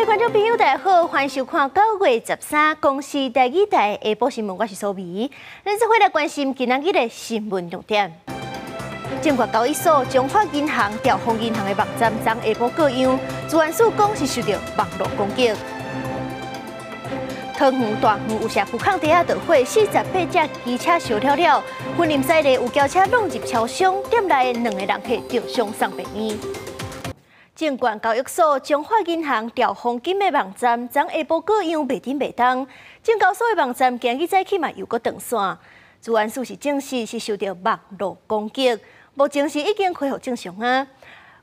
位观众朋友，大家好，欢迎收看9月13公视第2台下晡新闻，我是苏眉。咱这回来关心今仔日的新闻重点。证券交易所中华银行、兆丰银行的网站昨下晡各样，资安署讲是受到网络攻击。桃园大园有社区巷底下着火，48架机车烧了了，婚林西里有轿车撞入超商，店内2个人客重伤送病院。证券交易所中华银行、兆丰金的网站昨下晡各样袂顶袂当，证交所的网站今日早起嘛又搁断线。资安署是证实是受到网络攻击，目前是已经恢复正常啊。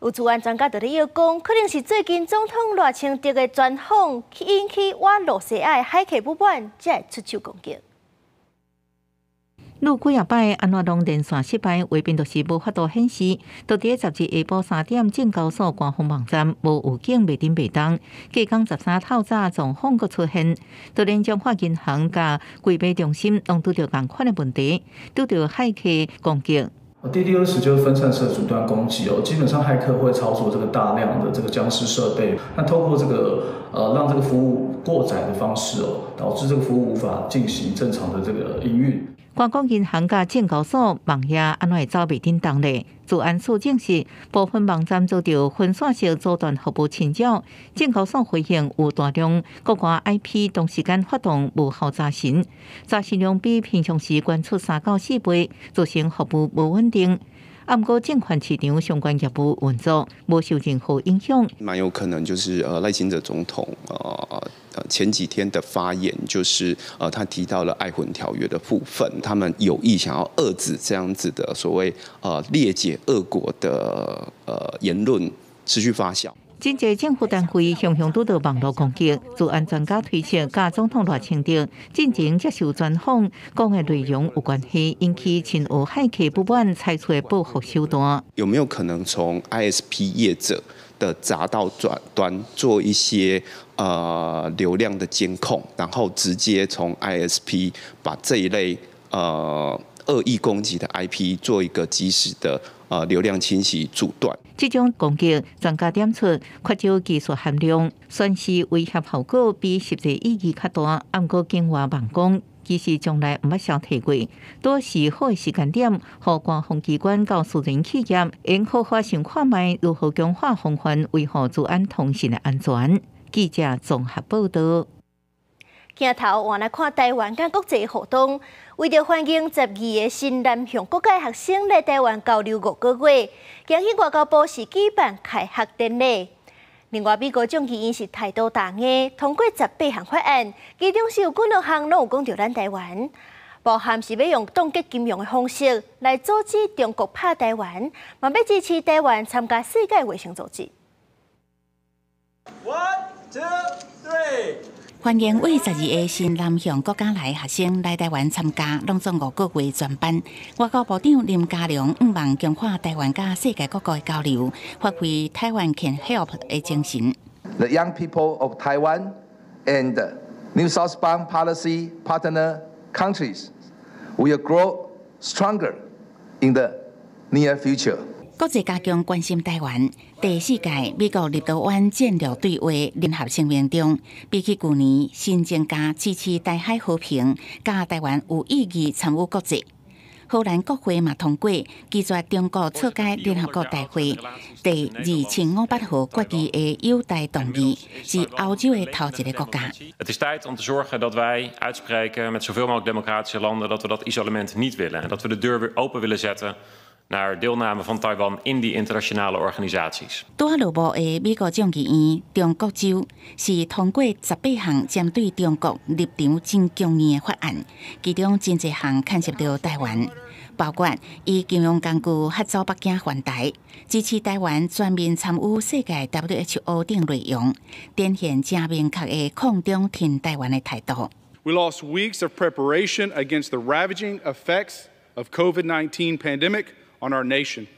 有资安专家就咧要讲，可能是最近总统赖清德的专访引起瓦洛西亚的海客不满，才会出手攻击。陆几啊摆安怎拢连线失败，画面就是无法度显示。到伫12日下晡3点，证交所官方网站无有警袂顶袂当。继讲13透早状况阁出现，就连中华银行甲柜买中心拢拄着同款的问题，拄着骇客攻击。DDoS 就是分散式的阻断攻击基本上骇客会操作这个大量的这个僵尸设备，那透过这个让这个服务过载的方式导致这个服务无法进行正常的这个营运。官方银行甲证交所网页安怎会走袂叮当呢？资安署证实，部分网站遭到分散式阻断服务侵扰。证交所回应有大量国外 IP 同时间发动无效查询，查询量比平常时高出3到4倍，造成服务无稳定。不过，证券市场相关业务运作无受任何影响。蛮有可能就是赖清德总统前几天的发言，就是他提到了爱混条约的部分，他们有意想要遏制这样子的所谓列解俄国的言论持续发酵。真侪政府单位常常拄到网络攻击，资安专家推测，甲总统赖清德进前接受专访讲的内容有关系，引起亲俄骇客不满，采取的报复手段。有没有可能从 ISP 业者的闸道端做一些流量的监控，然后直接从 ISP 把这一类恶意攻击的 IP 做一个及时的流量清洗阻断。这种攻击，专家点出缺少技术含量，算是威胁效果比实际意义较大。不过境外网工其实从来毋捌消提过，都是好的时间点，互官方机关告私人企业，应好好想看卖如何强化防范，维护资安通信的安全。记者综合报道。镜头换来看台湾甲国际活动，为着欢迎12个新南向国界学生来台湾交流5个月，今日外交部是举办开学典礼。另外，美国众议院是态度大硬，通过18项法案，其中是有9项拢有讲到咱台湾，包含是要用冻结金融的方式来阻止中国拍台湾，嘛要支持台湾参加世界卫生组织。1, 2, 3。欢迎为12个新南向国家来学生来台湾参加拢总5个月专班。外交部长林佳龙望强化台湾甲世界各国的交流，发挥台湾 can help 的精神。The young people of Taiwan and New Southbound policy partner countries will grow stronger in the near future. 国际加强关心台湾。第4届美国立陶宛战略对话联合声明中，比起去年新增加支持台海和平，甲台湾有意义参与国际。荷兰国会嘛通过拒绝中国错解联合国大会第2500号决议的友台动议，是欧洲的头一个国家。Het is tijd om te zorgen dat wij uitspreken met zoveel mogelijk democratische landen dat we dat isolement niet willen en dat we de deur weer open willen zetten naar deelname van Taiwan in die internationale organisaties. 多落幕的美国众议院中国州是通过18项针对中国立场真强硬的法案，其中真侪项牵涉到台湾，包括以金融工具合作北京环台，支持台湾全面参与世界 WHO 等内容，展现正明确的抗中挺台湾的态度。We lost weeks of preparation against the ravaging effects of COVID-19 pandemic on our nation,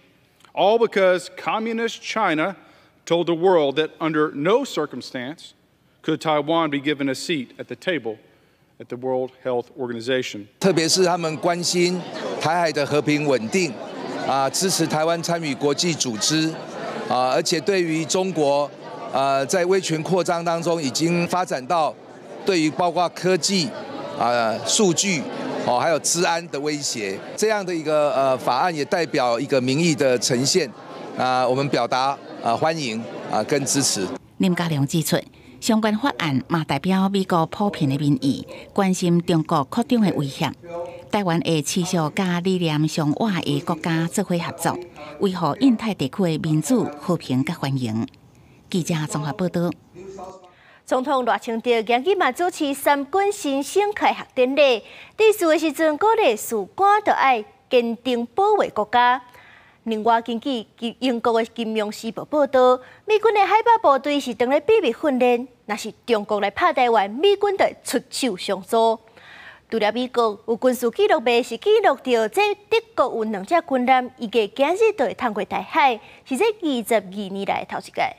all because communist China told the world that under no circumstance could Taiwan be given a seat at the table at the World Health Organization. 特别是他们关心台海的和平稳定，支持台湾参与国际组织，而且对于中国在威权扩张当中，已经发展到对于包括科技、数据。还有治安的威胁，这样的一个法案也代表一个民意的呈现，我们表达欢迎跟支持。林佳龙指出，相关法案嘛代表美国普遍的民意，关心中国扩张的威胁。台湾会持续甲理念相倚的国家做伙合作，维护印太地区的民主、和平甲繁荣。记者综合报道。总统赖清德今日嘛主持三军新生开学典礼，致辞的时阵鼓励士官着爱坚定保卫国家。另外，根据英国的《金融时报》报道，美军的海豹部队是当咧秘密训练，若是中国来拍台湾，美军就会出手相助。除了美国有军事纪录片是记录到，这德国有2只军舰，预计今日就会通过台海，是这22年来头一届。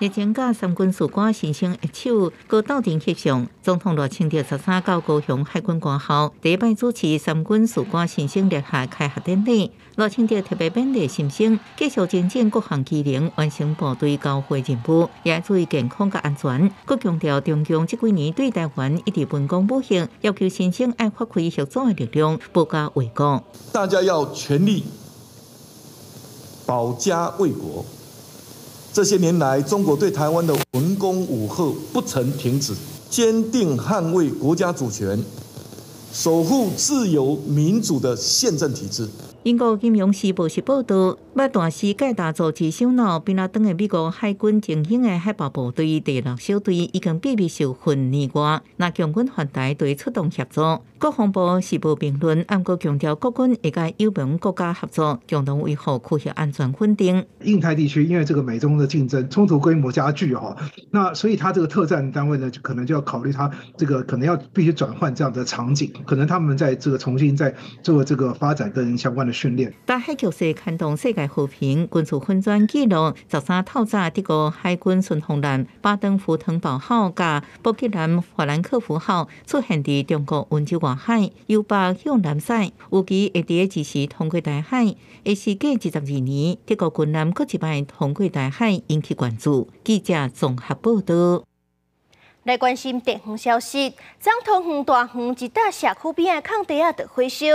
日前，甲三军士官新生握手，高斗阵翕相。总统赖清德13到高雄海军官校，第一摆主持三军士官新生列下开学典礼。赖清德特别勉励新生，继续精进各项技能，完成部队交会任务，也注意健康甲安全。佮强调中共这几年对台湾一直文攻武吓，要求新生爱发挥合作的力量，保家卫国。大家要全力保家卫国。这些年来，中国对台湾的文攻武吓不曾停止，坚定捍卫国家主权，守护自由民主的宪政体制。英国《金融时报》是报道，要大肆改打组织首脑变拉登的美国海军精英的海豹部队第6小队已经秘密受训练外，那强军反台对出动协助。国防部时报评论，暗过强调国军会甲友盟国家合作，共同维护区域安全稳定。印太地区因为这个美中的竞争，冲突规模加剧那所以他这个特战单位呢，可能就要考虑他这个可能要必须转换这样的场景，可能他们在这个重新在做这个发展跟相关的训练。大海局势牵动世界和平，军事分转记录13透早德国海军巡航舰巴登福腾堡号甲波吉兰法兰克福号出现伫中国温州外海，由北向南驶，预期会伫即时通过台海。会时隔12年，德国军舰搁一摆通过台海，引起关注。记者综合报道。来关心电风消息，彰通园大园一大社区边的空地就火烧，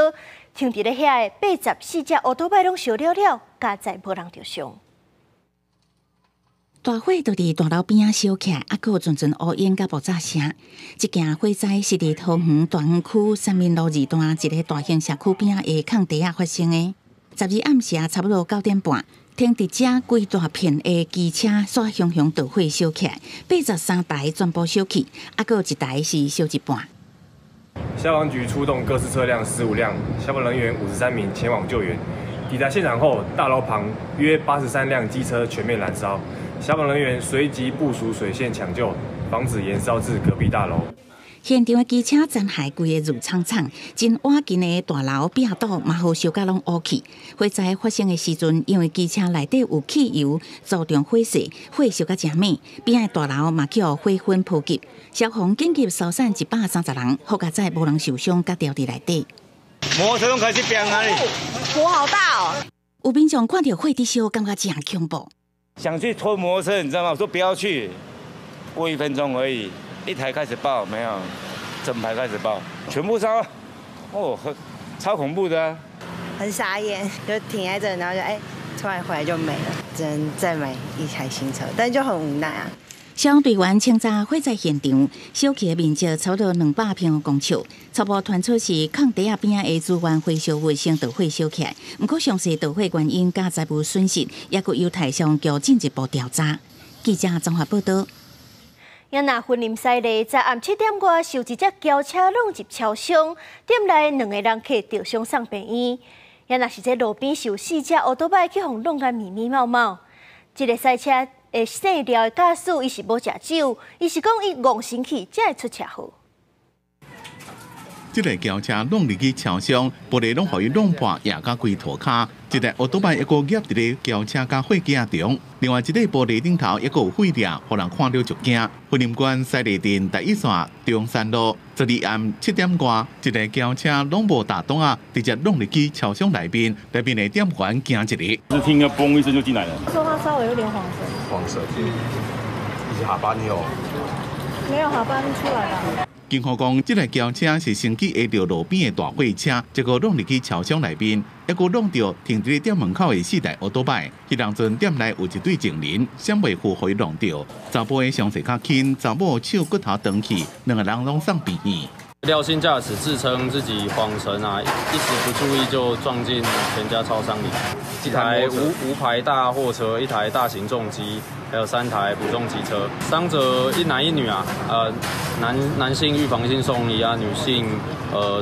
停伫咧遐的84只乌托邦拢烧了了，加载无人着伤。大火就伫大楼边烧起来，还有阵乌烟甲爆炸声。这件火灾是伫桃园大园区三民路2段一个大型社区边的空地发生的。12暗时差不多9点半，停伫遮规大片的机车刷熊熊导火烧起来，83台全部烧起，还有1台是烧一半。消防局出动各式车辆15辆，消防人员53名前往救援。抵达现场后，大楼旁约83辆机车全面燃烧，消防人员随即部署水线抢救，防止延烧至隔壁大楼。现场的机车残骸规个如苍苍，真瓦近的大楼壁堵嘛好烧甲拢乌起。火灾发生的时阵，因为机车内底有汽油，造成火势，火烧甲真猛，边的大楼嘛叫火烟扑及。消防紧急疏散130人，好佳在无人受伤，甲掉伫内底。摩托车拢开始变啊！火好大哦！有民众看到火在烧，感觉真恐怖。想去拖摩托车，你知道吗？我说不要去，过1分钟而已。一台开始爆，没有，整排开始爆，全部烧，哦，超恐怖的啊！很傻眼，就停在这，然后就突然回来就没了，只能再买一台新车，但就很无奈啊。消防队员清查火灾现场，烧起的面积差不多200平方公尺，初步传出是空地仔边的资源回收物先导火烧起来，不过详细导火原因甲财务损失，也佫由台消防局进一步调查。记者综合报道。亚那婚林西里在暗7点外，受一只轿车撞入超商，店内2个人客着伤送病院。亚那是在路边受4只乌托邦去互弄甲密密麻麻。这个赛车会姓廖的驾驶，伊是无食酒，伊是讲伊戆生气才会出车祸。这个轿车弄入去桥上，玻璃拢予伊弄破，压到规涂骹。一台奥多曼一个夹伫咧轿车甲货架中，另外一个玻璃顶头一个有碎裂，互人看到足惊。云林县西丽镇第一线中山路12暗7点外，一个轿车拢无打动啊，直接弄入去桥箱内面的店员惊一日。是听个嘣一声就进来了。说话稍微有点晃神。晃神。一些下班有？没有下班出来吧？警方讲，这台轿车是先去下到路边的大货车，结果弄入去桥箱内面，还佫弄到停伫店门口的4台奥多拜。迄当阵店内有一对情人，想袂赴互伊弄到。查甫的伤势较轻，查某手骨头断去，2个人拢送病院。廖姓驾驶自称自己晃神啊，一时不注意就撞进全家超商里。一台无牌大货车，一台大型重机，还有3台补重机车。伤者一男一女啊，男性预防性送医啊，女性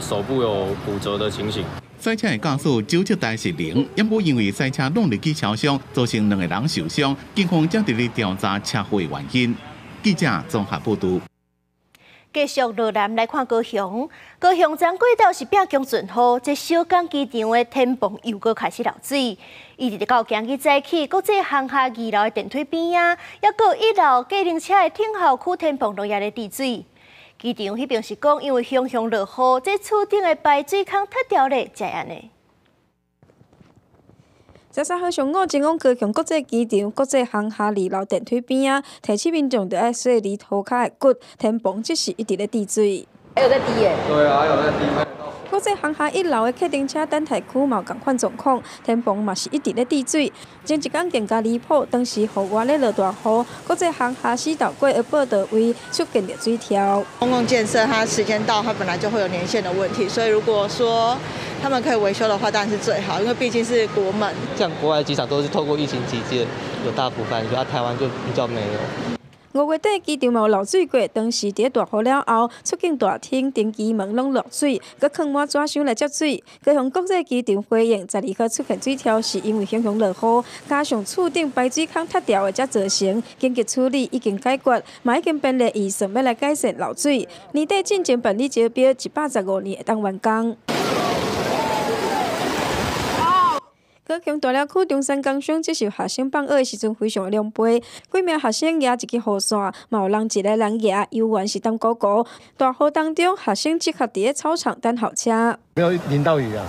手部有骨折的情形。赛车的驾驶酒测台是0，也无因为赛车弄入去桥上，造成2个人受伤。警方正伫咧调查车祸的原因。记者综合报道。继续落南来看高雄，高雄彰轨道是变强阵雨，这小港机场的天棚又搁开始漏水。伊直到今日早起，国际航厦2楼的电梯边啊，还搁1楼计程车的停候区天棚拢也咧滴水。机场迄边是讲，因为汹汹落雨，这厝顶的排水孔塌掉咧，才安尼。13号上午，前往高雄国际机场国际航厦2楼电梯边啊，提醒民众着爱洗离涂骹的骨，天棚即时一直咧滴水。还有在滴耶？对啊，还有在滴。国际航厦1楼的客停车等待区嘛有同款状况，天棚嘛是一直咧滴水。前一天更加离谱，当时户外咧落大雨，国际航厦4道轨的报道位出现着水条。公共建设它时间到，它本来就会有年限的问题，所以如果说他们可以维修的话，当然是最好，因为毕竟是国门。像国外机场都是透过疫情期间有大幅翻修，台湾就比较没有。5月底机场嘛有漏水过，当时伫大雨了后，出境大厅、登机门拢落水，佮放满纸箱来接水。高雄国际机场回应12号出现水条，是因为汹落雨，加上厝顶排水孔塌掉的，才造成。紧急处理已经解决，嘛已经编列预算要来改善漏水。年底进前办理招标115年会当完工。高雄大寮区中山工商接受学生放学的时阵非常凉杯，几名学生举一支雨伞，嘛有人一个人举，游玩是当狗狗。大雨当中，学生即刻伫咧操场等候车。没有淋到雨啊？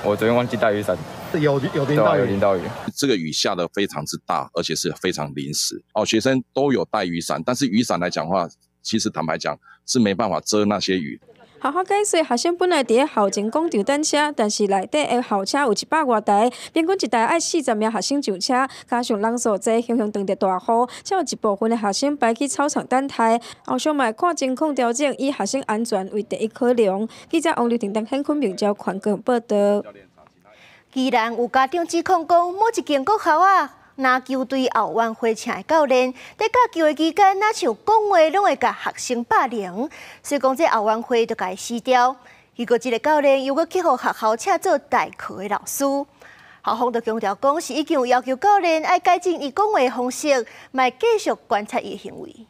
我昨天忘记带雨伞。有淋到雨。有淋到雨。这个雨下得非常之大，而且是非常临时。学生都有带雨伞，但是雨伞来讲的话，其实坦白讲是没办法遮那些雨。学校解说，学生本来伫咧校前广场等车，但是内底的校车有100多台，平均一台爱40名学生上车，加上人数济，汹洶撞着大雨，才有一部分的学生排去操场等待。后续嘛看情况调整，以学生安全为第一考量。记者王刘婷、邓显坤并交全国报道。既然有家长指控讲，某一间国校啊，篮球队后援会请的教练，在教球的期间，哪像讲话拢会甲学生霸凌，所以讲这后援会就甲伊撕掉。结果这个教练又搁去互学校请做代课的老师，校方就强调讲是已经有要求教练爱改进伊讲话的方式，卖继续观察伊的行为。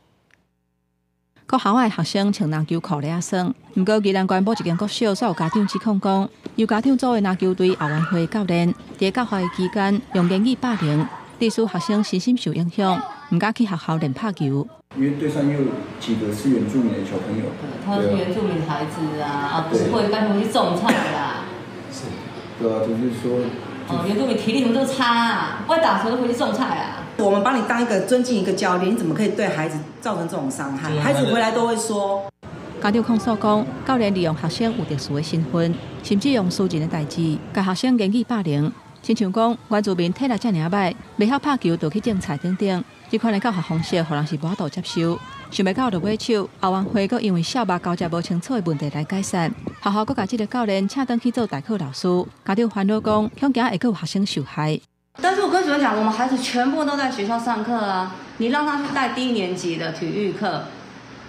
国校的学生穿篮球裤咧酸，不过宜兰县某一间国小煞有家长指控讲，由家长组的篮球队后援会教练，在教学的期间用言语霸凌。致使学生身心受影响，唔敢去学校练拍球。因为队上又几个是原住民的小朋友，他是原住民孩子啊，不会带他们去种菜啦。是，对啊，就是说，原住民体力什么都差啊，不会打球都回去种菜啊。我们把你当一个尊敬一个教练，你怎么可以对孩子造成这种伤害？孩子回来都会说。家长控诉讲，教练利用学生有特殊的身份，甚至用私人的代志，甲学生言语霸凌。亲像讲，原住民体力遮尔歹，袂晓拍球就去种菜等等，这款的教学方式，互人是无法度接受。想要到就尾手，后援会阁因为校巴交接无清楚的问题来改善，学校阁甲这个教练请转去做代课老师。家长烦恼讲，恐惊会阁有学生受害。但是我跟学生讲，我们孩子全部都在学校上课啊，你让他去带低年级的体育课，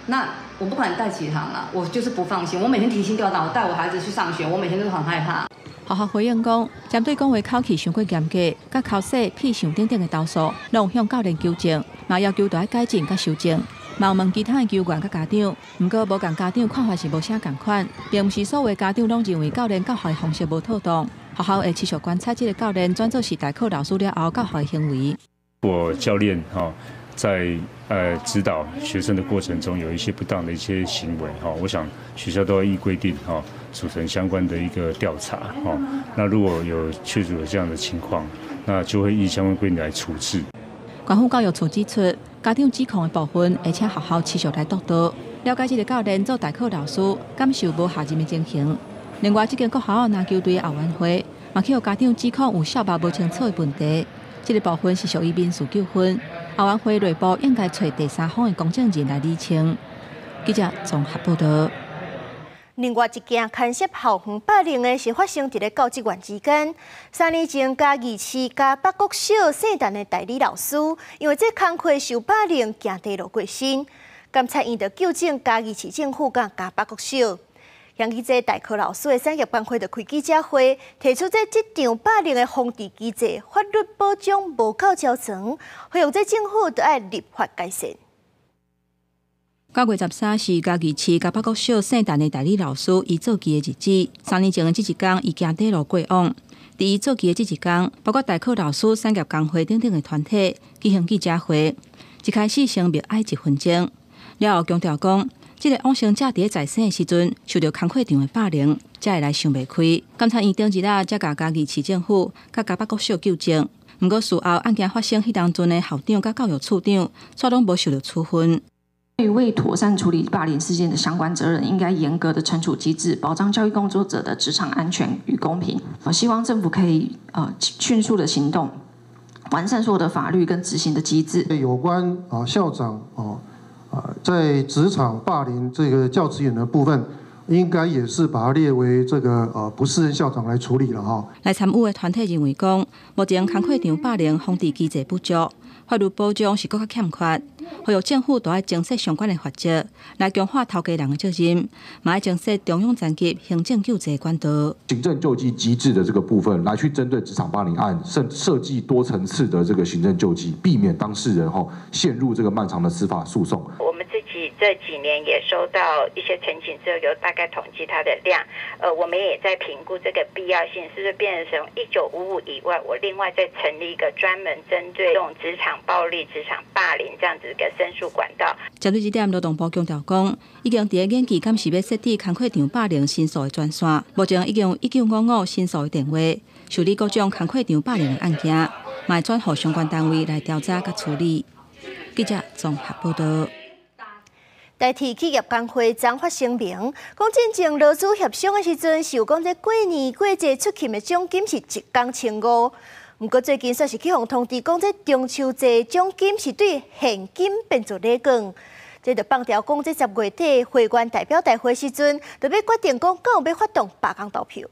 那我不管你带几堂了，我就是不放心。我每天提心吊胆，我带我孩子去上学，我每天都很害怕。学校回应讲，针对讲话口气伤过严格，甲口舌、屁上等等的投诉，拢向教练纠正，嘛要求要改进甲修正。嘛有问其他的球员甲家长，不过无共家长看法是无啥共款，并不是所有家长拢认为教练教学的方式无妥当。学校会持续观察这个教练转做是代课老师了后教学的行为。我教练在指导学生的过程中有一些不当的一些行为我想学校都要依规定组成相关的一个调查那如果确实有这样的情况，那就会依相关规定来处置。关府教育处指出，家长指控的部分，而且学校持续来督导，了解这个教练做代课老师感受无下任的情形。另外，这间国校篮球队的后援会嘛去予家长指控有小白无清楚的问题，这个部分是属于民事纠纷，后援会内部应该找第三方的公证人来厘清。记者综合报道。另外一件牵涉校园霸凌的是发生在教职员之间。3年前，嘉义市嘉北国小圣诞的代理老师，因为这工课受霸凌，行地路过身。监察院就纠正嘉义市政府甲嘉北国小。yang起这代课老师的产业班会就开记者会，提出这场霸凌的防治机制法律保障无够超全，呼吁这政府都要立法改善。9月13是嘉义市嘉北国小圣诞的代理老师伊做期的日子。3年前的这一天，伊行地路过往。伫伊做期的这一天，包括代课老师、产业工会等等的团体举行记者会，一开始先默哀1分钟，了后强调讲，这个往生者伫在生的时阵受到工课场的霸凌，才会来想袂开。监察院顶一日才甲嘉义市政府、甲嘉北国小纠正。不过事后案件发生迄当阵的校长、甲教育处长，却拢无受到处分。对于未妥善处理霸凌事件的相关责任，应该严格的惩处机制，保障教育工作者的职场安全与公平。希望政府可以迅速的行动，完善所有的法律跟执行的机制。有关校长在职场霸凌这个教职员的部分，应该也是把它列为这个不适任校长来处理了哈。来参与的团体认为讲，目前工课场霸凌防治机制不足，法律保障是更加欠缺。呼吁政府都要增设相关的法则，来强化头家人的责任，嘛要增设中央层级行政救济管道。行政救济机制的这个部分，来去针对职场霸凌案，设计多层次的这个行政救济，避免当事人陷入这个漫长的司法诉讼。我们自己这几年也收到一些陈情之后，有大概统计它的量，我们也在评估这个必要性，是不是变成1955以外，我另外再成立一个专门针对这种职场暴力、职场霸凌这样子的申诉管道。针对这点，劳动部强调讲，已经伫研究敢是要设置工课场霸凌申诉的专线，目前已经有1955申诉的电话，受理各种工课场霸凌的案件，嘛会转予相关单位来调查甲处理。记者综合报道。代替企业工会昨发声明，讲真正劳资协商的时阵，是有讲这过年过节出勤的奖金是1工150。不过最近却是去互通知，讲这中秋节奖金是对现金变做礼券。这就放调讲，这10月底会员代表大会时阵，就要决定讲，敢有要发动罢工投票。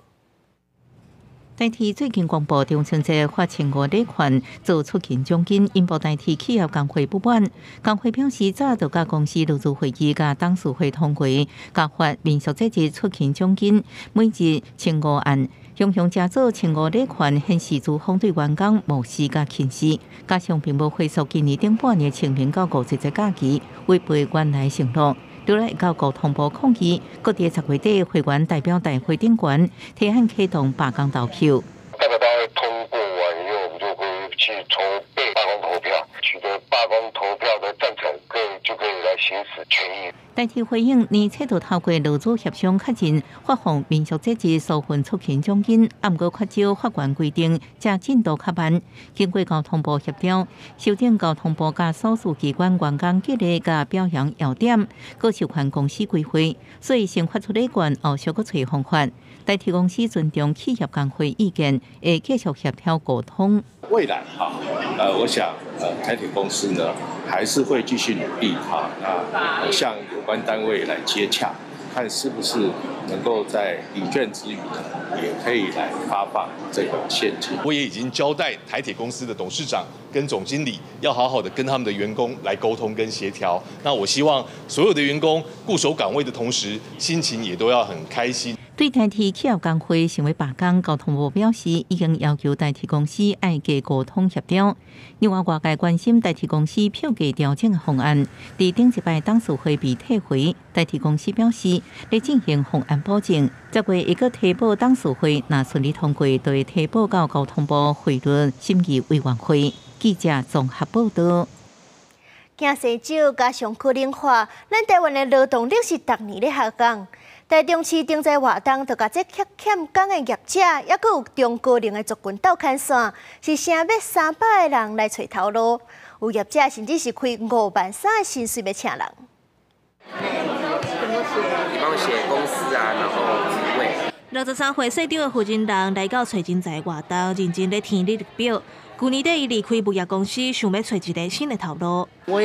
代替最近公布中秋节发1500礼券做出勤奖金，因报代替企业工会不满。工会表示，早就甲公司劳资会议甲董事会通过，加发民俗节日出勤奖金，每日1500元。雄雄加做1500礼券，显示资方对员工无视甲轻视，加上并无回溯今年顶半年清明到50节假期，违背原来承诺。对来到交通部抗议，各地10月底会员代表大会顶悬提案启动罢工投票。代表大会通过完以后，我们就会去筹备罢工投票，取得罢工投票的赞成，就可以来行使权益。代替回应，年初就透过劳资协商确认发放民俗节日数份出勤奖金，不过缺照法院规定，加进度较慢。经过交通部协调，修订交通部甲所属机关员工激励甲表扬要点，各授权公司规划，所以先发出礼券后，小可找方法。代替公司尊重企业工会意见，会继续协调沟通。未来我想台铁公司呢还是会继续努力向有关单位来接洽，看是不是能够在礼券之余呢，也可以来发放这个现金。我也已经交代台铁公司的董事长跟总经理，要好好的跟他们的员工来沟通跟协调。那我希望所有的员工固守岗位的同时，心情也都要很开心。对台铁企业工会成为罢工，交通部表示已经要求台铁公司爱加沟通协调。另外，外界关心台铁公司票价调整的方案，伫顶一摆董事会被退回。台铁公司表示，在进行方案保证，10月一个提报董事会，若顺利通过，就会提报到交通部汇率审议委员会。记者综合报道。惊洗少加上可能化，咱台湾的劳动力是逐年咧下降。台中市顶在活动，就甲这欠工的业者，也佫有中高龄的族群斗牵线，是成要300个人来找头路。有业者甚至是开5万3的薪水要请人。比方写公司啊，然后职位。63岁细长的负责人来到找人才活动，认真咧填履历表。去年底伊离开物业公司，想要找一个新的头路。我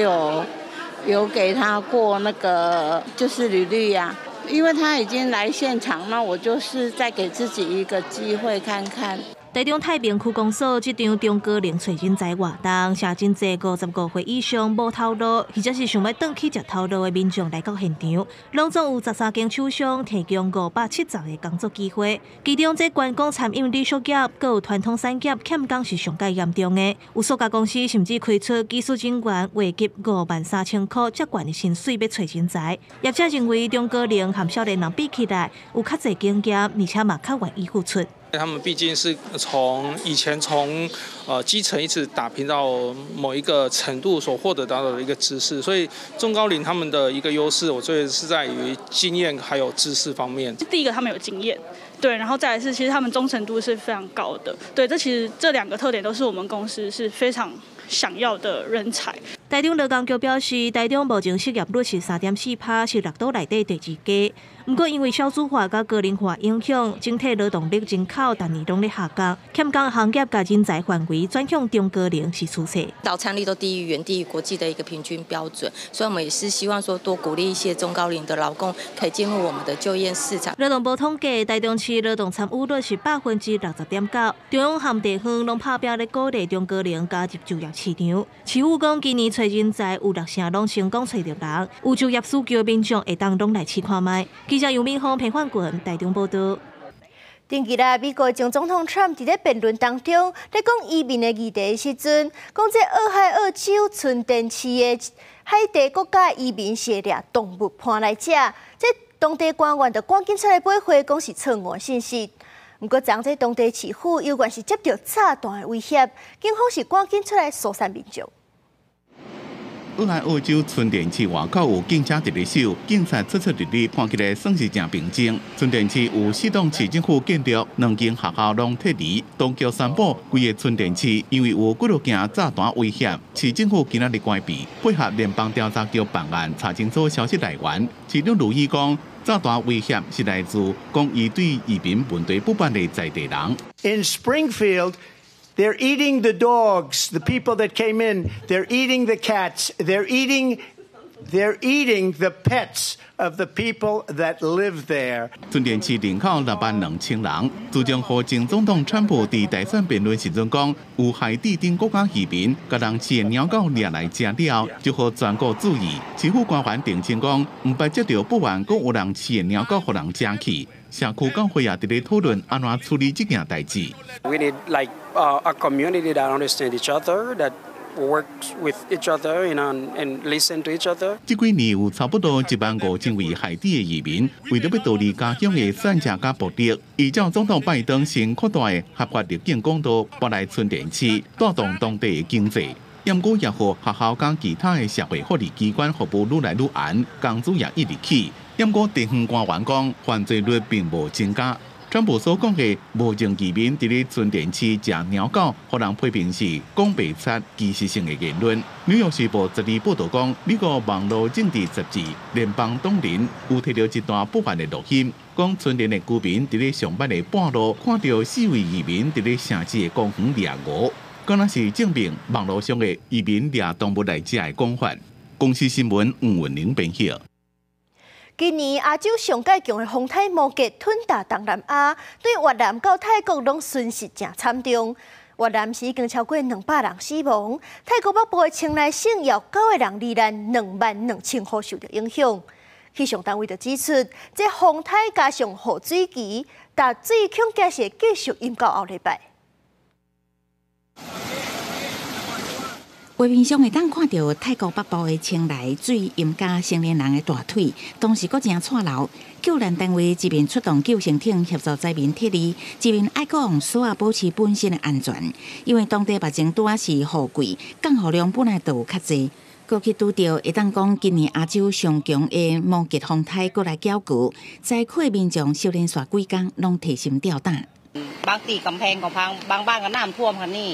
有给他过那个就是履历呀。因为他已经来现场，那我就是再给自己一个机会看看。台中太平区公所这场中高龄找人才活动，真侪55岁以上无头路，或者是想要转去食头路的民众来到现场，拢总有13间厂商提供570个工作机会。其中，这观光餐饮旅宿业，佮有传统产业欠工是上界严重的。有数家公司甚至开出技术人员月给53000块遮悬的薪水要找人才。业者认为中高龄和少年人比起来，有较侪经验，而且嘛较愿意付出。他们毕竟是以前从基层一直打拼到某一个程度所获得到的一个知识，所以中高龄他们的一个优势，我觉得是在于经验还有知识方面。第一个他们有经验，对，然后再来是其实他们忠诚度是非常高的，对，其实这2个特点都是我们公司是非常想要的人才。台中劳工局表示，台中目前失业率是3.4%，是6都内底第2低。不过，因为少子化甲高龄化影响，整体劳动力人口逐年拢咧下降，欠工行业甲人才范围转向中高龄是趋势。到参率都远低于国际的一个平均标准，所以我们也是希望说多鼓励一些中高龄的劳工可以进入我们的就业市场。劳动部统计，台中市劳动参与率是60.9%，中央和地方拢拍拼咧鼓励中高龄加入就业市场。市府讲，今年找人才有6成拢成功找到人，有就业需求的民众会当拢来试看卖。记者杨明芳、平焕群台中报道。顶日啦，美国前总统 Trump 伫咧辩论当中，咧讲移民的议题的时阵，讲这俄亥俄州春田市的海地国家移民是掠动物搬来食，这当地官员就赶紧出来驳回，讲是错误信息。不过，昨这当地市府有关是接到炸弹的威胁，警方是赶紧出来疏散民众。俄亥俄州春田市外口有警车伫咧守，警察出入入看起来算是正平静。春田市有4栋市政府建筑，2间学校拢撤离。东桥三堡规个春田市因为有几落件炸弹威胁，市政府今仔日关闭，配合联邦调查局办案查清楚消息来源。市长卢伊讲，炸弹威胁是来自讲伊对移民问题不满的在地人。In Springfield, they're eating the dogs, the people that came in. They're eating the cats. They're eating the pets of the people that live there. 春田市人口62000人。自从和前总统川普伫大选辩论时阵讲，有海地等国家移民甲人饲的鸟狗掠来食了，就和全国注意。市府官员澄清讲，唔捌接到不满，讲有人饲的鸟狗互人食去。社区工会也伫咧讨论安怎处理这件代志。We need a community that understands each other, that works with each other, and listen to each other. 这几年有差不多15000位海地的移民，为了要逃离家乡的产业甲目的，依照总统拜登新扩大的合法入境管道，搬来春田市，带动当地的经济。不过，也和学校甲其他的社会福利机关服务愈来愈严，工资也一直起。不过，地方官员讲，犯罪率并无增加。川普所讲的无证移民伫咧春田市食鸟狗，互人批评是讲白贼歧视性的言论。纽约时报12报道讲，美国网络政治杂志《联邦党人》有摕到一段部分的录音，讲春田的居民伫咧上班的半路，看到4位移民伫咧城市的公园掠鹅，敢若是证明网络上的移民掠动物来食的讲法。公司新闻黄文玲编写。今年亚洲上界强的风台摩羯吞打东南亚，对越南到泰国拢损失真惨重。越南是已经超过200人死亡，泰国北部的清莱省也有9个人罹难，22000户受到影响。气象单位就指出，这风台加上雨水期，大水恐惊是继续淹到后礼拜。画面上会当看到泰国北部的青莱水淹加成年人的大腿，当时阁真错漏。救援单位一面出动救生艇协助灾民撤离，一面爱讲所有保持本身的安全，因为当地目前拄啊是雨季，降雨量本来就有较济。过去拄到会当讲今年亚洲上强的摩羯风台过来搅局，灾区的民众修连续几天拢提心吊胆。บางตีกำแพงของพังบางบ้านก็น้ำท่วมค่ะนี่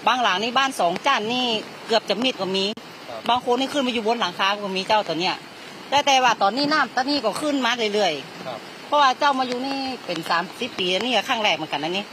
บางหลังนี่บ้าน2 ชั้นนี่เกือบจะมิดก็มีบางคนนี่ขึ้นมาอยู่บนหลังคาก็มีเจ้าตัวเนี้ยแต่ว่าตอนนี้น้ำตอนนี้ก็ขึ้นมาเรื่อยๆเพราะว่าเจ้ามาอยู่นี่เป็น30 ปีนี่ก็ครั้งแรกเหมือนกันนะนี่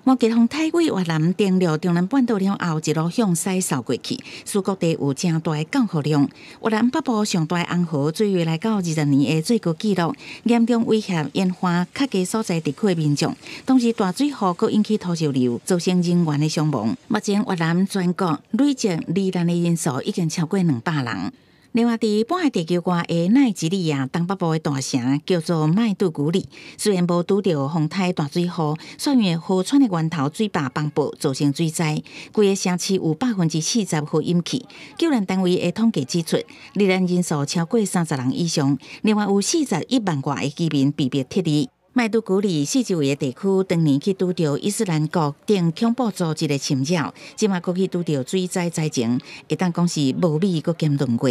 摩羯风台为越南登陆中南半岛了后，一路向西扫过去，使各地有正大的降雨量。越南北部上大红河水位来到20年的最高纪录，严重威胁沿海较低所在地区的民众。同时，大水河阁引起土石流，造成人员的伤亡。目前越南全国累计罹难的人数已经超过200人。另外，伫半海地区外的奈及利亚东北部的大城叫做麦杜古里，虽然无拄到风台大水雨，却因为河川的源头水坝崩爆，造成水灾，规个城市有40%被淹去。救援单位的统计指出，罹难人数超过30人以上，另外有41万外的居民被迫撤离。麦杜古里四周围的地区，当年去拄到伊斯兰国等恐怖组织的侵扰，即马过去拄到水灾灾情，会当讲是无米阁兼论过。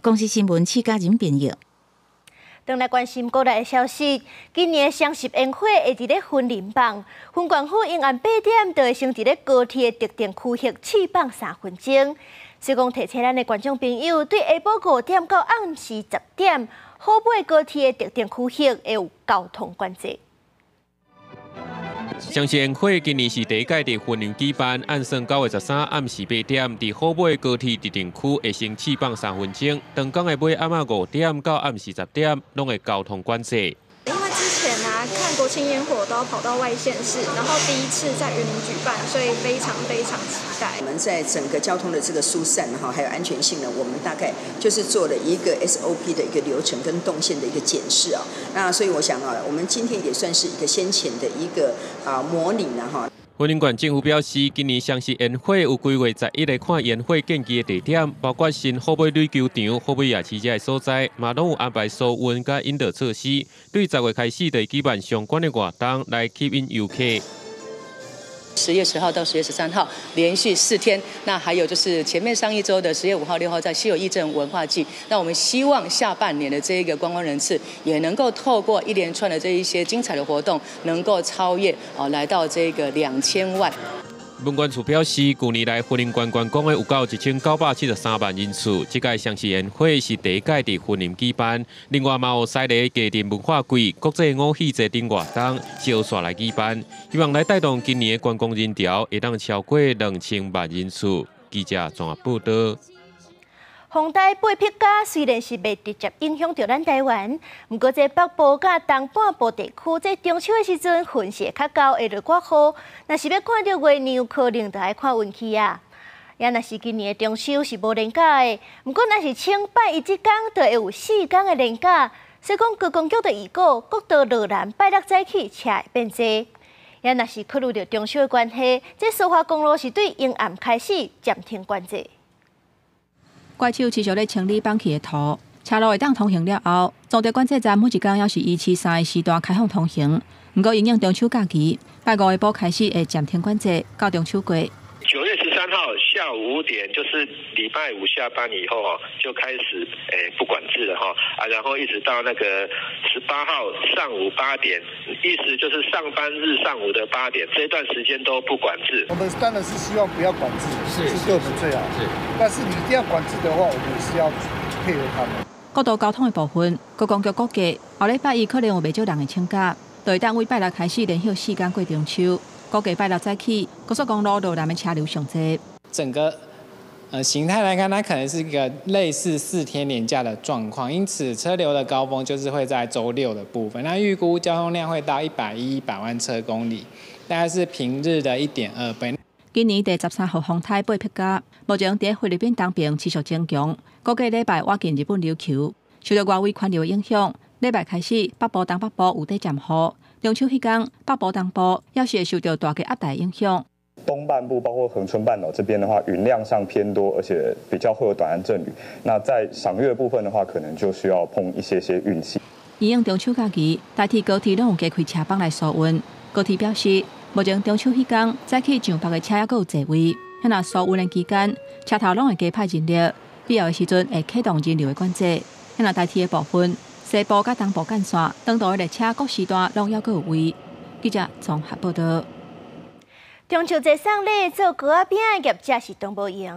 公司新闻戚家人编译。转来关心国内的消息，今年双十烟火会伫咧云林放，分管府因按8点就会先伫咧高铁的特定区域试放3分钟。所以讲提醒咱的观众朋友，对下晡5点到暗时10点，好买高铁的特定区域会有交通管制。双十烟火今年是第一届伫云林举办，按算9月13暗时8点，伫好尾高铁特定区会先试放3分钟，长江的尾暗下5点到暗时10点，拢会交通管制。因为之前看国庆烟火都要跑到外县市，然后第一次在云林举办，所以非常期待。我们在整个交通的这个疏散还有安全性呢，我们大概就是做了一个 SOP 的一个流程跟动线的一个检视啊。那所以我想我们今天也算是一个先前的一个模拟了哈。云林县政府表示，今年双十烟火有规划11个看烟火建基的地点，包括新好尾旅球场、好尾夜市这的所在，嘛拢有安排疏运甲引导措施。对10月开始就举办相关的活动来吸引游客。10月10号到10月13号连续4天，那还有就是前面上一周的10月5号、6号在西有义镇文化季。那我们希望下半年的这一个观光人次也能够透过一连串的这一些精彩的活动，能够超越来到这个2000万。文管处表示，去年来云林观光讲的有到1973万人次，这届双十烟火是第一届伫云林举办。另外，嘛有西丽家庭文化季、国际舞戏节等活动照线来举办，希望来带动今年的观光人潮会当超过2000万人次。记者综合报道。风台8匹甲虽然是未直接影响到咱台湾，不过这北部甲东半部地区，在中秋的时阵，云势较高，会落寡雨。若是要看到月亮，可能就要看运气啊。也若是今年的中秋是无连假的，不过若是清拜一天，就会有4天的连假。所以讲，高公局的预告，国道路南拜六早起车会变多。也若是考虑到中秋的关系，这苏花公路是对阴暗开始暂停管制。怪手持续咧清理放弃的土，车路会当通行了后，总地管制站每一天要是173的时段开放通行。不过，因应中秋假期，拜5下晡开始会暂停管制，到中秋过。9月13号下午5点，就是礼拜5下班以后就开始不管制了然后一直到那个18号上午8点，意思就是上班日上午的8点，这段时间都不管制。我们当然是希望不要管制，是对我们最好。是，但是你一定要管制的话，我们也是要配合他们。国道交通的部分，高公局估计后礼拜1可能有袂少人会请假，就会当为拜六开始连续4天过中秋。估计拜六早起，高速公路路南的车流上多。整个形态来看，它可能是一个类似4天连假的状况，因此车流的高峰就是会在周6的部分。那预估交通量会到100万车公里，大概是平日的1.2倍。今年第13号风台8匹甲，目前在菲律宾东边持续增强，估计礼拜挖进日本琉球。受到外围环流影响，礼拜开始北部、东北部有地渐雨。中秋迄天，北部、东部也是会受到大气压带影响。东半部包括恒春半岛这边的话，云量上偏多，而且比较会有短暂阵雨。那在赏月部分的话，可能就需要碰一些运气。因应中秋假期，大体高铁拢有加开车帮来疏运。高铁表示，目前中秋迄天早起上北的车还佫有座位，迄若疏运的期间，车头拢会加派人力，必要的时阵会启动人流的管制。迄若大体的部分，西部甲东部干线，长途的列车各时段拢还佫有位。记者综合报道。中秋节送礼做糕仔饼的业者是都无闲，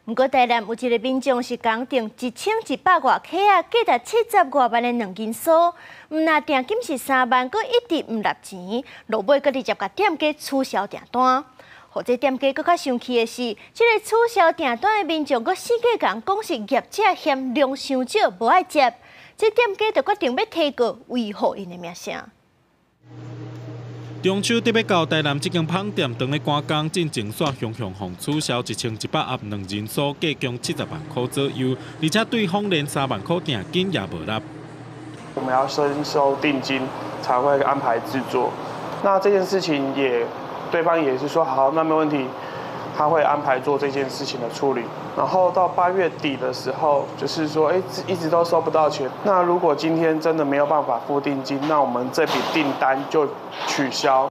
不过台南有一个民众是讲订1100外克啊，价值70外万的2斤酥，毋若定金是3万，佫一直毋纳钱，落尾佫直接甲店家取消订单。或者店家佫较生气的是，这个取消订单的民众佫死价讲是业者嫌量伤少，无爱接，这店家就决定要提告，维护因的名声。中秋特别到台南这间饭店，当咧赶工，进前线雄互取消1100盒2人酥，价共70万块左右，而且对方连3万块定金也无纳。我们要先收定金，才会安排制作。那这件事情对方也是说好，那没问题，他会安排做这件事情的处理。然后到8月底的时候，就是说，一直都收不到钱。那如果今天真的没有办法付定金，那我们这笔订单就取消。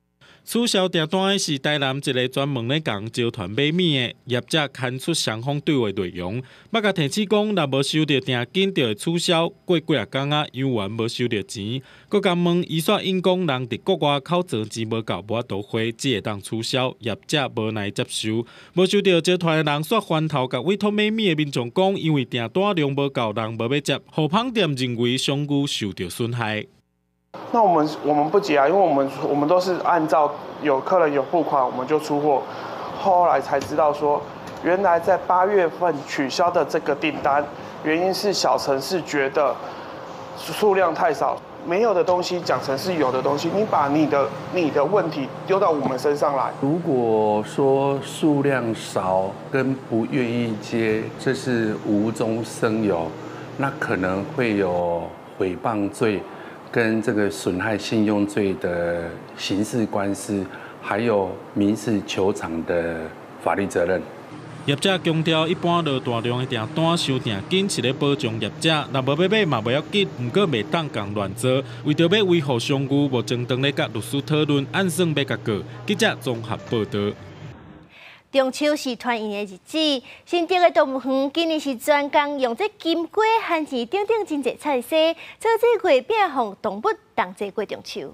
取消订单的是台南一个专门咧共招团买米的业者，刊出双方对话内容。捌甲提醒讲，若无收到定金，就会取消。过几啊天啊，养员无收到钱，佮甲问伊煞因讲人伫国外口做钱无够，无法度花，只会当取消。业者无奈接受，无收到招团的人煞翻头甲委托买米的民众讲，因为订单量无够，人无要接，互饭店认为商誉受到损害。那我们不急啊，因为我们都是按照有客人有付款我们就出货。后来才知道说，原来在8月份取消的这个订单，原因是小城市觉得数量太少，没有的东西讲成是有的东西，你把你的问题丢到我们身上来。如果说数量少跟不愿意接，这是无中生有，那可能会有诽谤罪。跟这个损害信用罪的刑事官司，还有民事求偿的法律责任。业者强调，一般落大量的订单收定金是咧保障业者，若无要买嘛袂要紧，不过袂当共乱做，为着要维护商誉，目前当咧甲律师讨论，按算要甲告。记者综合报道。中秋是团圆的日子，新竹的动物园今年是专工用这金龟、番薯等等真侪菜色，做这月饼，让动物同齐过中秋。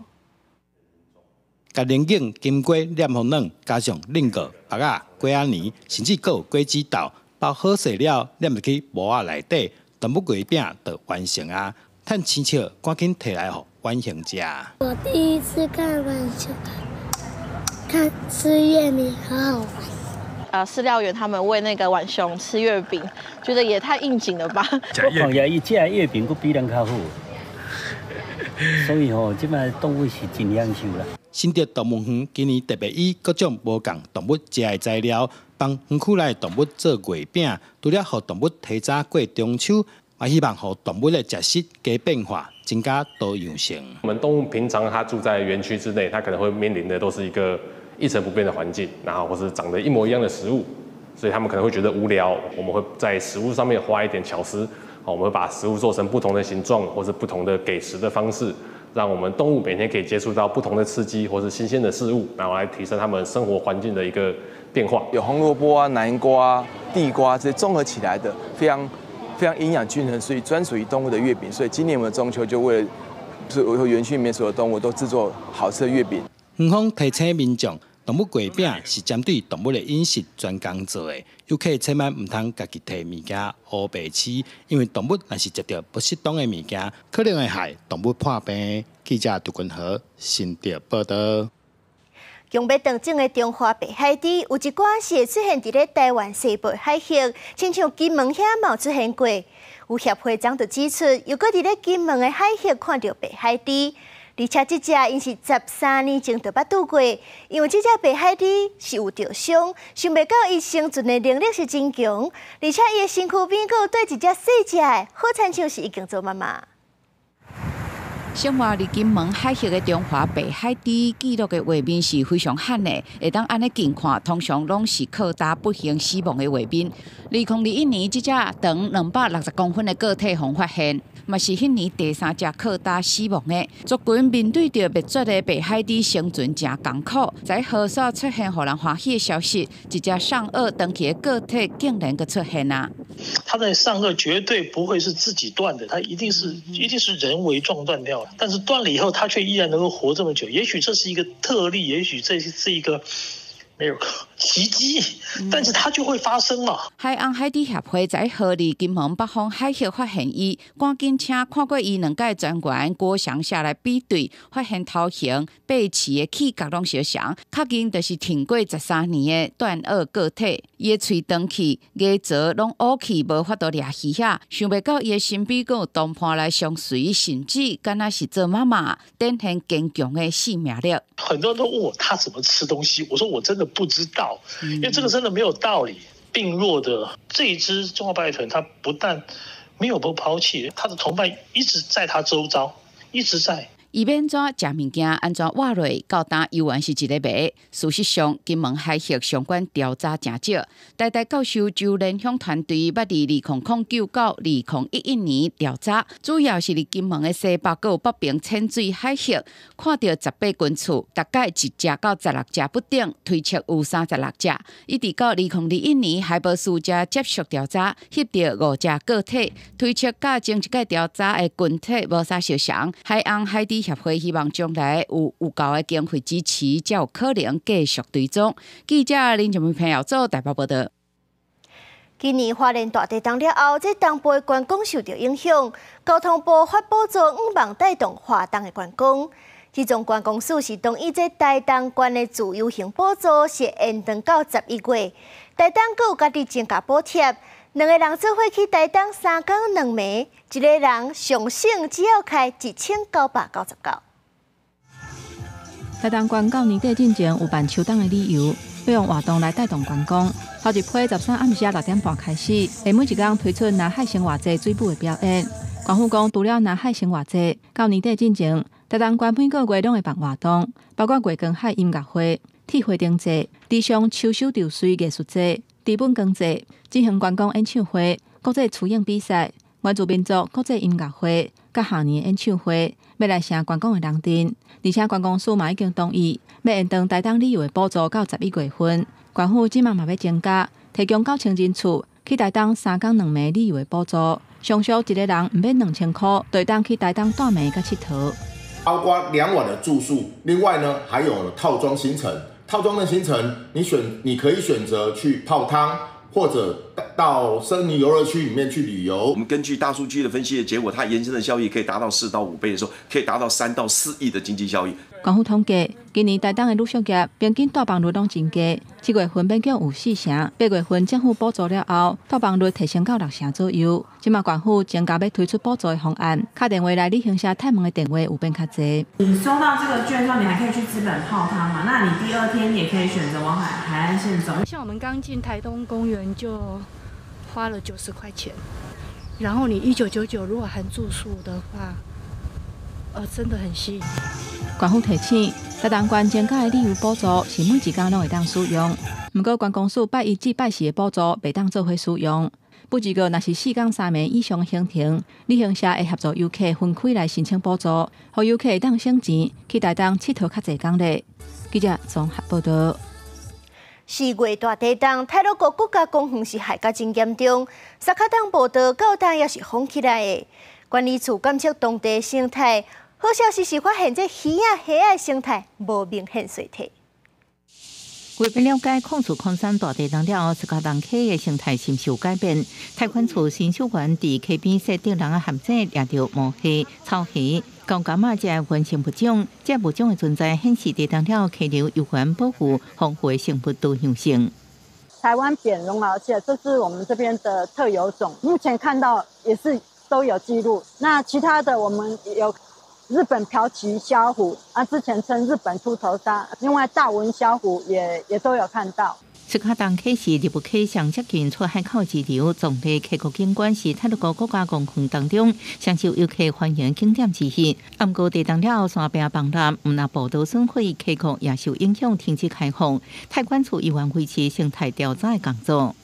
甲龙眼、金龟、黏红卵，加上菱角、白鸭、龟仔年，甚至还有果子豆，包好势了，黏入去模仔内底，动物月饼就完成啊！趁青笑，赶紧摕来互晚上食。我第一次看晚上，看吃月饼，好好玩。饲料员他们喂那个浣熊吃月饼，觉得也太应景了吧？我看也伊这月饼佫比人较好，所以即摆动物是真享受啦。新竹动物园今年特别以各种无共动物食的材料，帮园区内动物做月饼，除了互动物提早过中秋，也希望互动物的食食加变化，增加多样性。我们动物平常它住在园区之内，它可能会面临的都是一成不变的环境，然后或是长得一模一样的食物，所以他们可能会觉得无聊。我们会在食物上面花一点巧思，我们会把食物做成不同的形状，或是不同的给食的方式，让我们动物每天可以接触到不同的刺激或是新鲜的事物，然后来提升他们生活环境的一个变化。有红萝卜啊、南瓜、地瓜这些综合起来的，非常营养均衡，所以专属于动物的月饼。所以今年我们中秋就为了园区里面所有动物都制作好吃的月饼。园方提醒民众，动物月饼是针对动物的饮食专工做的，游客千万唔通家己摕物件乌白吃，因为动物若是食到不适当的物件，可能会害动物破病。记者杜君和新竹报道。强要长种的中华白海猪，有一寡是会出现伫咧台湾西部海域，亲像金门遐嘛有出现过。有协会长就指出，如果伫咧金门的海域看到白海猪，而而且这只因是13年前就捌拄过，因为这只白海猪是有着伤，想袂到伊生存的能力是真强，而且伊的身躯边佫有对一只细只的，好亲像是已经做妈妈。生活伫金门海峡的中华白海猪记录的画面是非常罕的，会当安尼近看，通常拢是靠打不幸死亡的画面。2021年，这只长260公分的个体互发现，嘛是迄年第3只靠打死亡的。族群面对着灭绝的白海猪，生存真艰苦。在河沙出现互人欢喜的消息，一只上颚长起的个体竟然个出现啊！它的上颚绝对不会是自己断的，它一定是人为撞断掉的。但是断了以后，它却依然能够活这么久，也许这是一个特例，也许这是一个没有奇迹，但是它就会发生了。海岸海猪协会在河里金门北方海峡发现伊，赶紧请看过伊2届专员郭翔下来比对，发现头型、背鳍的气角拢相像，确认就是停过13年的断颚个体。伊的喙长去、牙槽拢乌去，无法度掠鱼遐。想袂到伊的身边佫有同伴来相随，甚至敢若是做妈妈，展现坚强的生命力。很多人都问我他怎么吃东西，我说我真的不知道，因为这个真的没有道理。病弱的这一只中华白海豚，它不但没有被抛弃，它的同伴一直在它周遭，一直在。伊要安怎食物件，安怎活落，到当游玩是一个谜。事实上，金门海峡相关调查真少。台大教授周连香团队捌伫2009到2011年调查，主要是伫金门的西北佮北边浅水海峡，看到18群厝，大概1只到16只不等，推测有36只。一直到2021年，海保署才接续调查，翕到5只个体，推测甲前一届调查的群体无啥相像。海岸海猪协会希望将来有够的经费支持，才有可能继续追踪。记者林俊明朋友做台北报道。今年花莲大地震了后，这东部的观光受到影响，交通部发补助5万带动华东的观光。这种观光署是同意这台东县的自由行补助是延长到11月，台东阁有家己增加补贴。2个人做伙去台东3天2暝，一个人上省只要开1999。台东县到年底进前有办秋冬的旅游，要用活动来带动观光。头一批13暗时6点半开始，会每一天推出南海生活节水舞的表演。县府讲，除了南海生活节，到年底进前，台东县每个月拢会办活动，包括月光海音乐会、铁花灯节、地上秋收稻穗艺术节、地本耕节、进行观光演唱会、国际雏鹰比赛、原住民族国际音乐会、甲下年演唱会，要来成观光的人阵。而且观光署嘛已经同意，要延长台东旅游的补助到11月份。县府即马嘛要增加，提供9000人次去台东3天2暝旅游的补助，上少一个人唔免2000块，就当去台东住暝甲佚佗。包括2晚的住宿，另外呢还有套装行程。套装的行程，你可以选择去泡汤，或者到森林游乐区里面去旅游。我们根据大数据的分析的结果，它延伸的效益可以达到4到5倍的时候，可以达到3到4亿的经济效益。县府统计，今年台东的旅宿业平均到房率拢增加，7月份变叫有4成，8月份政府补助了后，到房率提升到6成左右。即马县府增加要推出补助的方案，打电话来旅行社探问的电话有变较侪。你收到这个券之后，你还可以去资本泡汤嘛？那你第2天也可以选择往海岸线走。像我们刚进台东公园就花了90块钱，然后你1999如果含住宿的话，真的很吸引。县府提醒，台东县增加的旅游补助是每一天拢会当使用，不过观光署拜1至拜4的补助袂当做伙使用。不一个若是4天3暝以上的行程，旅行社会协助游客分开来申请补助，互游客会当省钱去台东佚佗较侪天咧。记者综合报道。4月大地震，太鲁阁国家公园是害甲真严重，沙卡当步道到当也是封起来的。管理处监测当地生态，好消息是发现这鱼仔虾仔生态无明显衰退。为了解控诉昆山大地震了后，沙卡当溪的生态是有改变。太管处新秀园伫溪边设定人的陷阱，掠到毛虾、草虾。高感嘛，这原生物种，这物种的存在显示地震了溪流有关保护丰富的生物多样性。台湾扁绒螯蟹，这是我们这边的特有种，目前看到也是都有记录。那其他的我们有日本瓢鳍虾虎啊，之前称日本秃头鲨，另外大文虾虎也都有看到。苏卡当溪是日不溪上接近出海口支流，总体溪谷景观是泰鲁国国家公园当中享受游客欢迎景点之一。暗过地动了山边崩塌，唔那步道损毁，溪谷也受影响停止开放。泰管处依然维持生态调查的工作。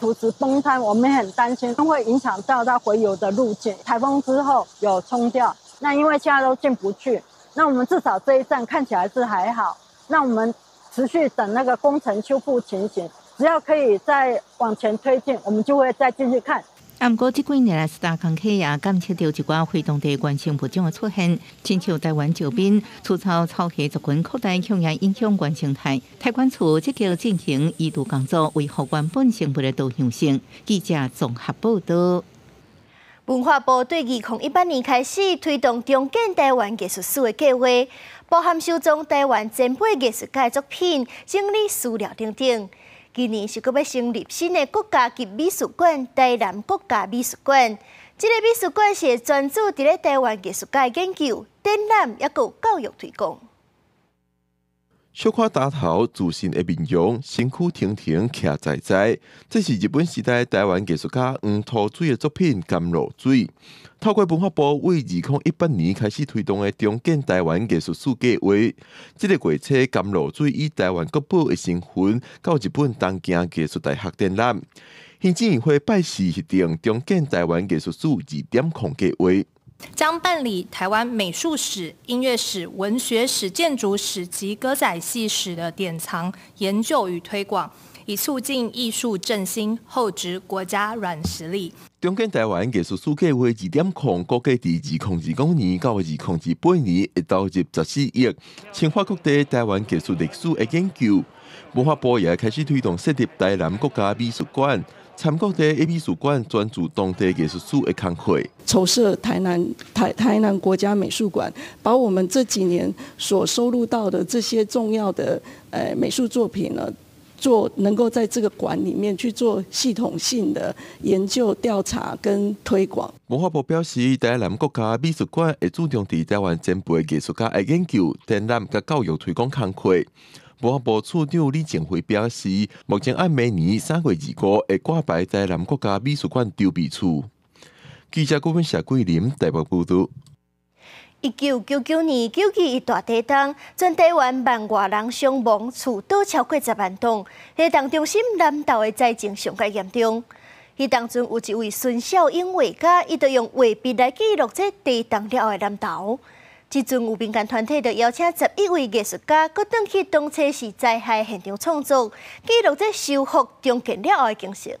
土石崩塌，我们很担心会影响到它回游的路径。台风之后有冲掉，那因为现在都进不去，那我们至少这一站看起来是还好。那我们持续等那个工程修复情形，只要可以再往前推进，我们就会再进去看。不过，这几年来，大港客也感测到一寡非当地原生物种的出现，亲像台湾石滨、粗糙草溪族群扩大向影响原生态。泰管处积极进行移除工作，维护原本生物的多样性。记者综合报道。文化部对2018年开始推动重建台湾艺术史的计划，包含收藏台湾前辈艺术家的作品、整理资料等等。今年是阁要成立新的国家级美术馆——台南国家美术馆。这个美术馆是专注伫咧台湾艺术家的研究、展览，也有教育推广。小可大头自信的面容，身躯挺挺，徛在在。这是日本时代台湾艺术家黄土水的作品《甘露水》。透过文化部为2018年开始推动的重建台湾艺术史计划，这个月初甘露水以台湾国宝的身份到日本东京艺术大学展览。行政院会拜示核定重建台湾艺术史2.0计划。将办理台湾美术史、音乐史、文学史、建筑史及歌仔戏史的典藏、研究与推广，以促进艺术振兴，厚植国家软实力。重建台湾艺术史计划2.0，估计伫2025年到2028年会投入14亿，深化各地台湾艺术历史的研究。文化部也开始推动设立台南国家美术馆。参各地的美术馆专注当地艺术史的工作，筹设台南国家美术馆，把我们这几年所收录到的这些重要的美术作品呢，能够在这个馆里面去做系统性的研究、调查跟推广。文化部表示，台南国家美术馆会注重伫台湾前辈艺术家的研究、展览甲教育推广工作。文化部处长李正辉表示，目前按每年3月25日会挂牌台南国家美术馆筹备处。记者顾问谢桂林台北报道。1999年9月一大地震，全台湾万外人伤亡，厝倒超过10万栋。迄当中心南投的灾情上界严重。迄当阵有一位孙小英画家，伊就用画笔来记录这地动了的南投。即阵有民间团体就邀请11位艺术家，搁转去当初时灾害现场创作，记录这修复重建了后的景色。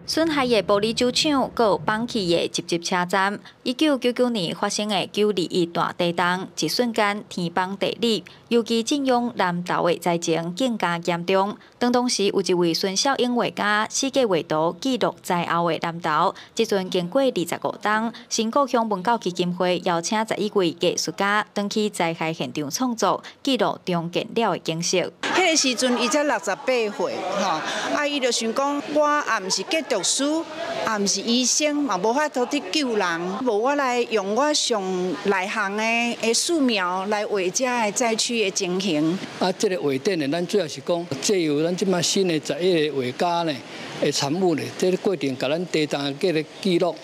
损害的玻璃酒厂，搁有放弃的集集车站。1999年发生的921大地震，一瞬间天崩地裂，尤其震央南投的灾情更加严重。当时有一位孙小英画家，世界画图记录灾后的南投。即阵经过25冬，新故乡文教基金会邀请11位艺术家，登去灾害现场创作，记录重建了的景色。迄个时阵，伊才68岁，吼，伊就想讲，我也毋是建筑师，也毋是医生，嘛无法度去救人，无我来用我上内行的素描来画遮的灾区的情形。这个画展呢，咱主要是讲借由咱即马新的11个画家呢的产物呢，这个过程，甲咱地震的记录，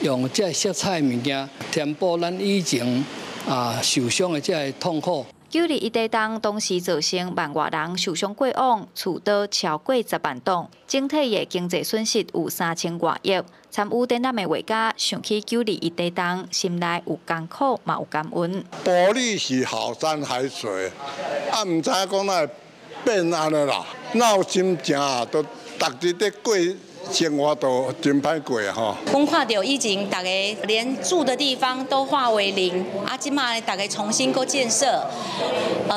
用这色彩的物件填补咱以前受伤的这痛苦。921地震当时造成万外人受伤过往，厝倒超过10万栋，整体的经济损失有3000多亿。参与展览的画家想起921地震，心内有艰苦嘛有感恩。玻璃是好山海水，唔知讲那变安尼啦，闹心情啊，都逐日在过。生活都真歹过吼。我看到以前大家连住的地方都化为零，今嘛大家重新搁建设，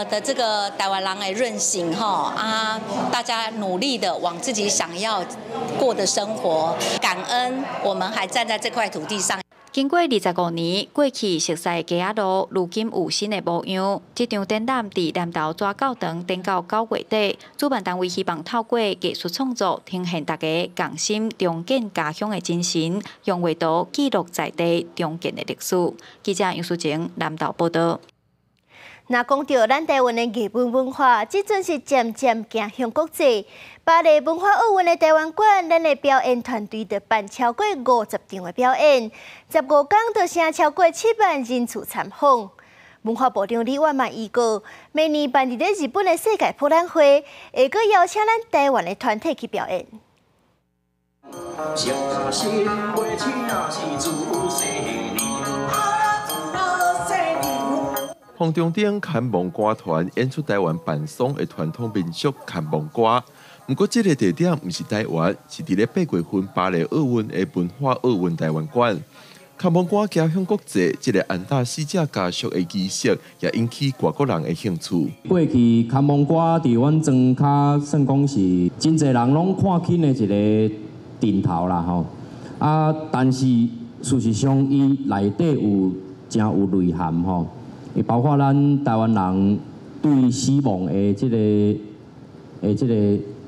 的这个台湾人的韧性吼大家努力的往自己想要过的生活，感恩我们还站在这块土地上。经过25年，过去熟悉的家路，如今有新的模样。这场展览伫南投抓教堂展到9月底，主办单位希望透过艺术创作，呈现大家共心重建家乡的精神，用画图记录在地重建的历史。记者杨淑晴南投报道。那讲到咱台湾的艺文文化，即阵是渐渐走向国际。巴黎文化奥运的台湾馆，咱的表演团队就办超过50场的表演，15天就成超过7万人次参访。文化部长李万嘛预告，明年办伫日本的世界博览会，会阁邀请咱台湾的团体去表演。红中顶看望歌团演出台湾bản松的传统民俗看望歌，不过这个地点不是台湾，是伫咧8月份巴黎奥运的文化奥运台湾馆。看望歌走向国际，这个安大死者家属的仪式也引起外国人的兴趣。过去看望歌伫阮庄卡算讲是真侪人拢看起的一个顶头啦吼。但是事实上伊内底有真有内涵吼。也包括咱台湾人对死亡的这个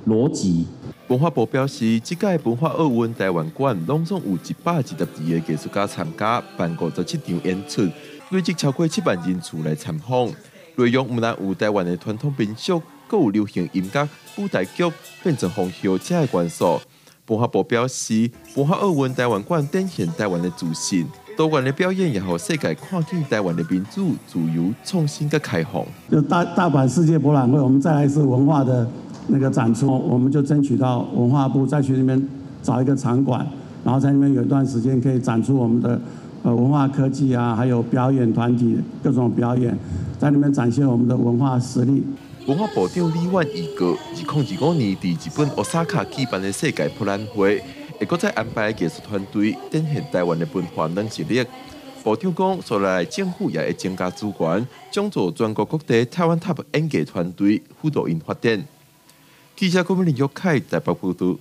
逻辑。文化部表示，这届文化奥运台湾馆拢总有112个艺术家参加，办57场演出，累积超过7万人次来参访。内容不但有台湾的传统民俗，更有流行音乐、舞台剧、变成风俗这的元素。文化部表示，文化奥运台湾馆展现台湾的自信。多元的表演也让世界看见台湾的民主、自由、创新跟开放。就大阪世界博览会，我们再来一次文化的那个展出，我们就争取到文化部再去那边找一个场馆，然后在那边有一段时间可以展出我们的文化科技啊，还有表演团体各种表演，在那边展现我们的文化实力。文化部长李万预告，2025年伫日本奥萨卡举办的世界博览会。会搁再安排艺术团队展现台湾的文化软实力。部长讲，所来政府也会增加资源，帮助全国各地台湾 TOP 演艺团队辅导因发展。记者郭明林、约凯台北报道。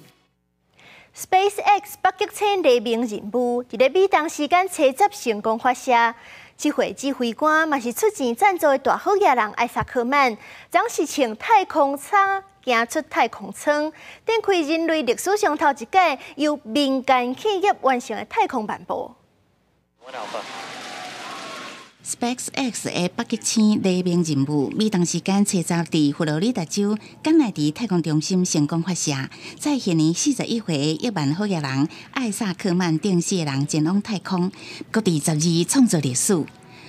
SpaceX 北极星黎明任务伫咧美东时间7日成功发射。这回指挥官嘛是出钱赞助的大好野人艾萨克曼，总是穿太空舱。行出太空舱，展开人类历史上头一届由民间企业完成的太空漫步。SpaceX 的北极星黎明任务，美东时间7日伫佛罗里达州甘乃迪太空中心成功发射，在现年41岁亿万好野人艾萨克曼顶世的人前往太空，搁伫12创造历史。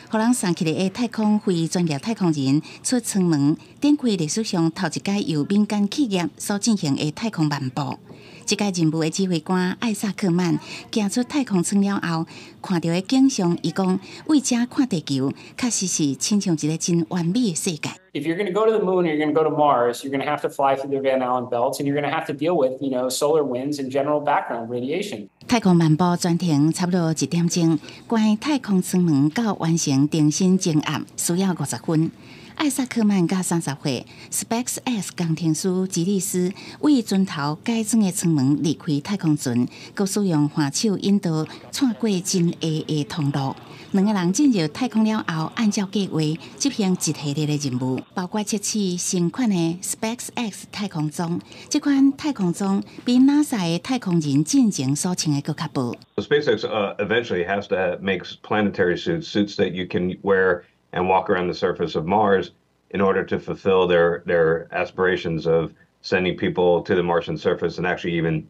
互人送起来的太空非专业太空人出舱门，展开历史上头一届由民间企业所进行的太空漫步。这届任务的指挥官艾萨克曼行出太空舱了后，看到的景象，伊讲为遮看地球，确实是亲像一个真完美的世界。If you're going to go to the moon or you're going to go to Mars, you're going to have to fly through the Van Allen belts, and you're going to have to deal with, solar winds and general background radiation. 太空漫步全程差不多1点钟，关太空舱门到完成定心静压需要50分。艾萨克曼甲30岁 ，SpaceX 工程师吉利斯为船头改装的舱门离开太空船，佮使用滑手引导穿过真狭的通路。2个人进入太空了后，按照计划执行一系列的任务，包括测试新款的 SpaceX 太空装。这款太空装比 NASA 的太空人进前所穿的更较薄。SpaceX eventually has to make planetary suits that you can wear and walk around the surface of Mars in order to fulfill their aspirations of sending people to the Martian surface and actually even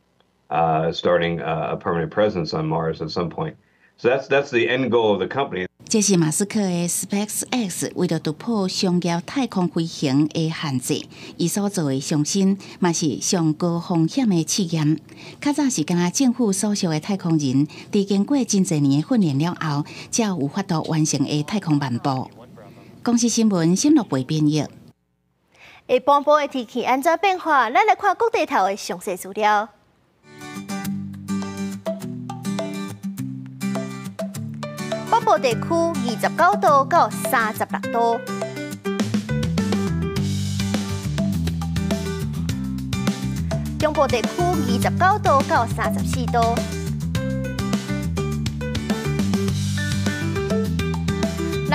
starting a permanent presence on Mars at some point. So that's the end goal of the company. 这是马斯克的 SpaceX 为了突破商业太空飞行的限制，伊所做的创新，嘛是上高风险的试验。较早是敢若政府所属的太空人，伫经过真侪年的训练了后，才有法度完成的太空漫步。公司新闻新乐培编译。下半部的天气安怎变化？咱来看各地头的详细资料。北部地区29度到36度，中部地区29度到34度，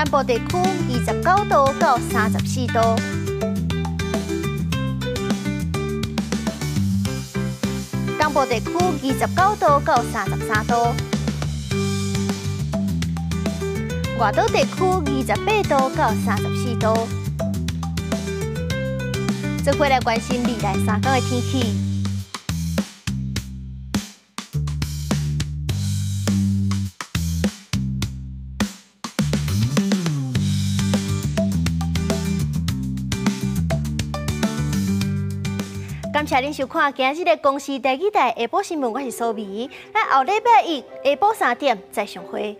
南部地区29度到34度，东部地区29度到33度，外岛地区28度到34度。再回来关心未来3天的天气。感谢您收看今日的公视第2台下晡新闻，我是苏眉，咱后礼拜一下晡3点再相会。